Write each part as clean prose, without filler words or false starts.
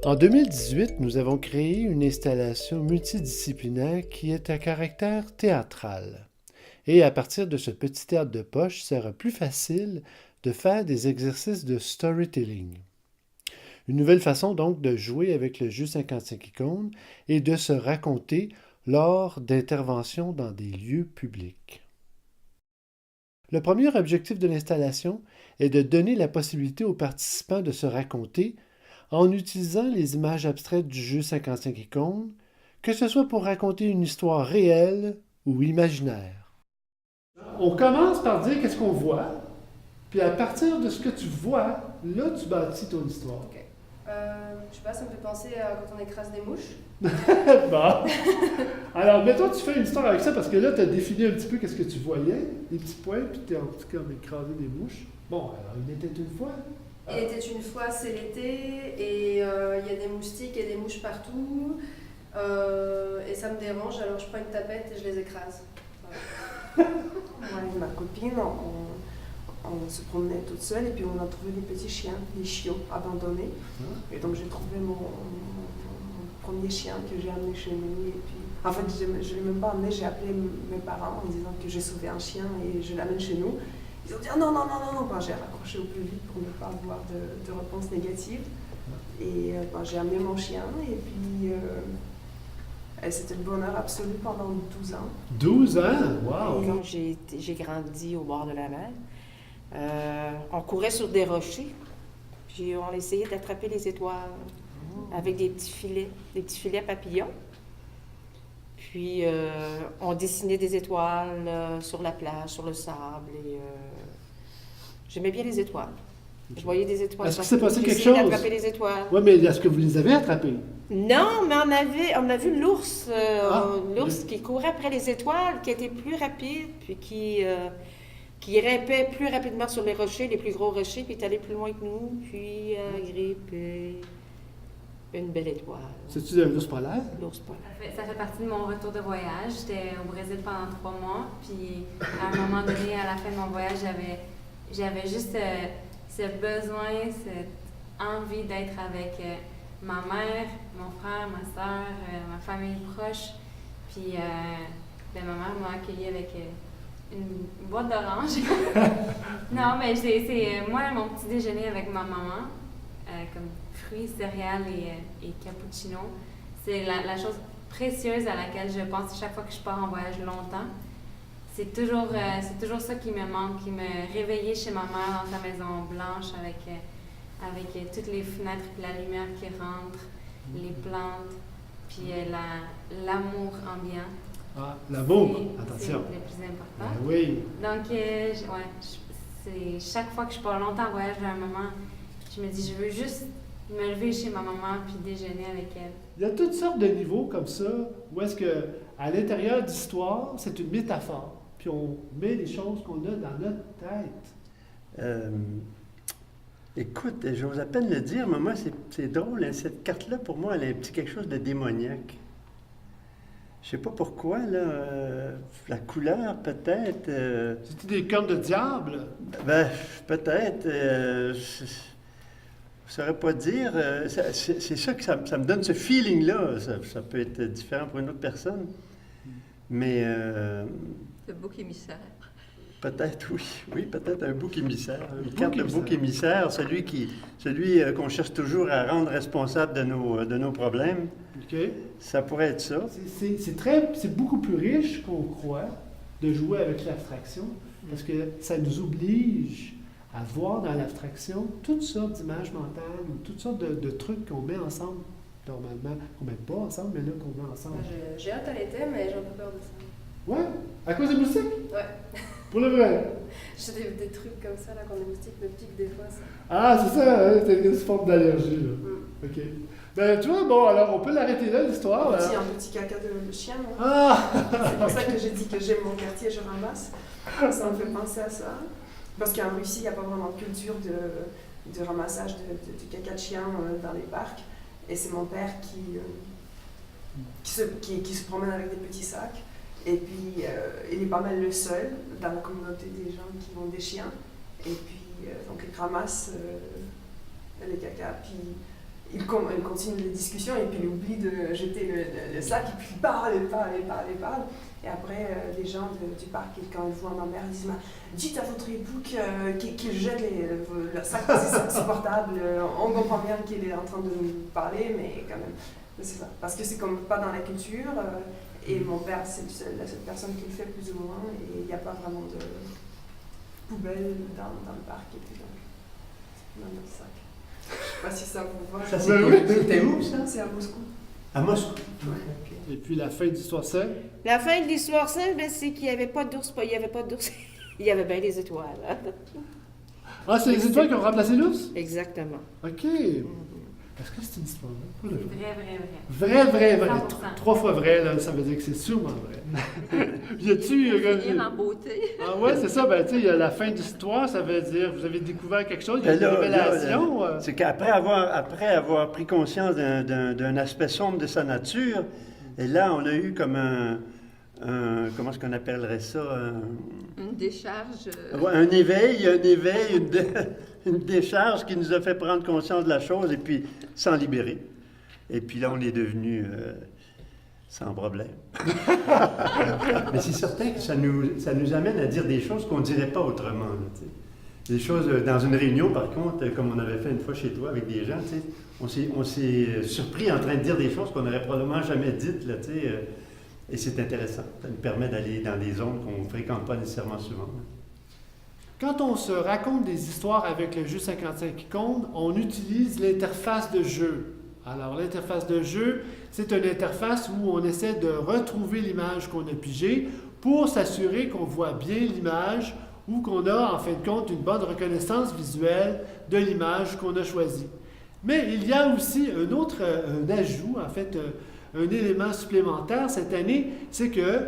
En 2018, nous avons créé une installation multidisciplinaire qui est à caractère théâtral. Et à partir de ce petit théâtre de poche, il sera plus facile de faire des exercices de storytelling. Une nouvelle façon donc de jouer avec le jeu 55 icônes et de se raconter lors d'interventions dans des lieux publics. Le premier objectif de l'installation est de donner la possibilité aux participants de se raconter en utilisant les images abstraites du jeu 55 icônes, que ce soit pour raconter une histoire réelle ou imaginaire. On commence par dire qu'est-ce qu'on voit, puis à partir de ce que tu vois, là tu bâtis ton histoire. Ok. Je sais pas, ça me fait penser à quand on écrase des mouches. Bon. Alors, mettons, tu fais une histoire avec ça parce que là, tu as défini un petit peu qu'est-ce que tu voyais, des petits points, puis tu es en tout cas écrasé des mouches. Bon, alors, il était une fois. Il était une fois, c'est l'été, et il y a des moustiques et des mouches partout. Et ça me dérange, alors je prends une tapette et je les écrase. Voilà. Moi et ma copine, on se promenait toute seule et puis on a trouvé des petits chiens, des chiots abandonnés. Et donc j'ai trouvé mon premier chien que j'ai amené chez nous. Et puis, en fait, je ne l'ai même pas amené, j'ai appelé mes parents en disant que j'ai sauvé un chien et je l'amène chez nous. Ils ont dit non, non, non, non, non. Ben, j'ai raccroché au plus vite pour ne pas avoir de réponse négative. Et j'ai amené mon chien et puis c'était le bonheur absolu pendant 12 ans. 12 ans? Wow! Quand j'ai grandi au bord de la mer, on courait sur des rochers, puis on essayait d'attraper les étoiles avec des petits filets papillons. Puis on dessinait des étoiles sur la plage, sur le sable. Et j'aimais bien les étoiles. Je voyais des étoiles. Est-ce que s'est passé quelque J'essayais chose? d'attraper les étoiles. Oui, mais est-ce que vous les avez attrapés? Non, mais on a vu l'ours, l'ours qui courait après les étoiles, qui était plus rapide, puis qui grimpait plus rapidement sur les rochers, les plus gros rochers, puis est allé plus loin que nous, puis grimpé une belle étoile. C'est-tu un ours polaire? L'ours polaire. Ça fait partie de mon retour de voyage. J'étais au Brésil pendant 3 mois, puis à un moment donné, à la fin de mon voyage, j'avais juste ce besoin, cette envie d'être avec ma mère, mon frère, ma soeur, ma famille proche. Puis ma mère m'a accueillie avec une boîte d'oranges. Non, mais c'est moi, mon petit déjeuner avec ma maman, comme fruits, céréales et cappuccino. C'est la chose précieuse à laquelle je pense chaque fois que je pars en voyage longtemps. C'est toujours ça qui me manque, qui me réveillait chez ma mère dans sa maison blanche avec toutes les fenêtres et la lumière qui rentre, les plantes, puis l'amour ambiant. Ah, l'amour, attention. C'est le plus important. Ben oui. Donc, c'est chaque fois que je pars longtemps en voyage, à un moment, je me dis, je veux juste me lever chez ma maman puis déjeuner avec elle. Il y a toutes sortes de niveaux comme ça, où est-ce que, à l'intérieur d'histoire, c'est une métaphore, puis on met les choses qu'on a dans notre tête. Écoute, j'ose à peine le dire, mais moi, c'est drôle, hein, cette carte-là, pour moi, elle a un petit quelque chose de démoniaque. Je sais pas pourquoi, là, la couleur, peut-être... C'était des cornes de diable? Ben, peut-être... je ne saurais pas dire. C'est ça que ça me donne, ce feeling-là. Ça peut être différent pour une autre personne. Mais... le bouc émissaire. Peut-être, oui. Oui, peut-être un bouc émissaire. Une carte de bouc émissaire, celui qu'on cherche toujours à rendre responsable de nos problèmes. OK. Ça pourrait être ça. C'est beaucoup plus riche qu'on croit de jouer avec l'abstraction, parce que ça nous oblige à voir dans l'abstraction toutes sortes d'images mentales ou toutes sortes de trucs qu'on met ensemble, normalement, qu'on ne met pas ensemble, mais là qu'on met ensemble. J'ai hâte à l'été, mais j'ai un peu peur de ça. Ouais? À cause des moustiques? Ouais. Pour le vrai? J'ai des trucs comme ça, là, quand les moustiques me piquent des fois. Ça. Ah, c'est ça, hein? C'est une forme d'allergie, là. OK. Ben, tu vois, bon, alors, on peut l'arrêter là, l'histoire. Un petit caca de chien. Ah! C'est pour ça que j'ai dit que j'aime mon quartier, je ramasse. Ça me fait penser à ça. Parce qu'en Russie, il n'y a pas vraiment de culture de ramassage de caca de chien dans les parcs. Et c'est mon père qui se promène avec des petits sacs. Et puis, il est pas mal le seul dans la communauté des gens qui ont des chiens. Et puis, donc, il ramasse les cacas. Puis, il continue les discussions et puis il oublie de jeter le sac et puis il parle. Et après, les gens du parc, quand ils voient ma mère, ils disent dites à votre époux qu'il jette le sac parce que c'est insupportable. On comprend bien qu'il est en train de nous parler, mais quand même, c'est ça. Parce que c'est comme pas dans la culture. Et mon père, c'est la seule personne qui le fait plus ou moins. Et il n'y a pas vraiment de poubelle dans le parc. Et puis donc, c'est dans notre sac. Je ne sais pas si ça vous va. Ça, Oui. c'était où, ça? C'est à Moscou. À Moscou. Ouais. Ok. Et puis la fin de l'histoire seule. La fin de l'histoire simple, ben, c'est qu'il n'y avait pas d'ours. Il n'y avait pas d'ours. Il y avait bien des étoiles. Hein? Ah, c'est les étoiles qui ont remplacé l'ours? Exactement. OK. Est-ce que c'est une histoire vraie? C'est vrai. Vrai. 100%. 3 fois vrai, là, ça veut dire que c'est sûrement vrai. Y a-tu... Finir en beauté. Ah ouais, c'est ça. Ben, tu sais, il y a la fin d'histoire, ça veut dire vous avez découvert quelque chose, il y a Ben une là, révélation. c'est qu'après avoir pris conscience d'un aspect sombre de sa nature, et là, on a eu comme comment est-ce qu'on appellerait ça? Une décharge. Ouais, un éveil, une décharge qui nous a fait prendre conscience de la chose et puis s'en libérer. Et puis là, on est devenu sans problème. Mais c'est certain que ça nous amène à dire des choses qu'on ne dirait pas autrement. Là, tu sais. Des choses, dans une réunion, par contre, comme on avait fait une fois chez toi avec des gens, tu sais, on s'est surpris en train de dire des choses qu'on n'aurait probablement jamais dites. Là, tu sais, et c'est intéressant. Ça nous permet d'aller dans des zones qu'on ne fréquente pas nécessairement souvent. Quand on se raconte des histoires avec le jeu 55 qui compte, on utilise l'interface de jeu. Alors, l'interface de jeu, c'est une interface où on essaie de retrouver l'image qu'on a pigée pour s'assurer qu'on voit bien l'image ou qu'on a, en fin de compte, une bonne reconnaissance visuelle de l'image qu'on a choisie. Mais il y a aussi un ajout, en fait, un élément supplémentaire cette année, c'est que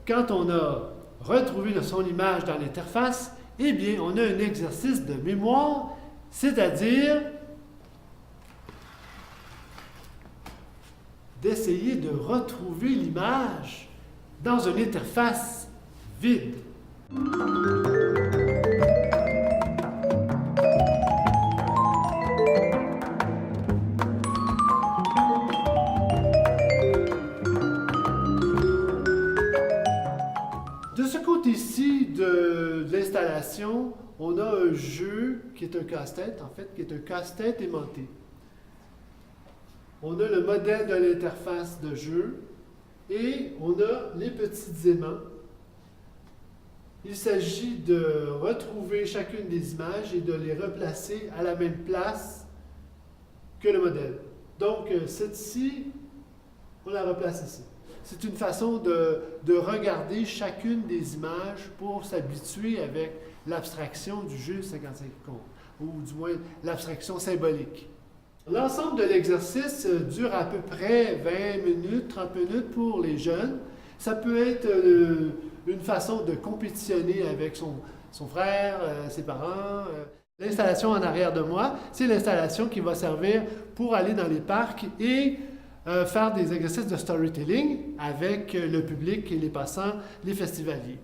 quand on a retrouvé son image dans l'interface, eh bien, on a un exercice de mémoire, c'est-à-dire d'essayer de retrouver l'image dans une interface vide. De ce côté-ci de l'installation, on a un jeu qui est un casse-tête, en fait, qui est un casse-tête aimanté. On a le modèle de l'interface de jeu et on a les petits aimants. Il s'agit de retrouver chacune des images et de les replacer à la même place que le modèle. Donc, cette-ci, on la replace ici. C'est une façon de regarder chacune des images pour s'habituer avec l'abstraction du jeu 55 comptes, ou du moins l'abstraction symbolique. L'ensemble de l'exercice dure à peu près 20 minutes, 30 minutes pour les jeunes. Ça peut être une façon de compétitionner avec son frère, ses parents. L'installation en arrière de moi, c'est l'installation qui va servir pour aller dans les parcs et faire des exercices de storytelling avec le public et les passants, les festivaliers.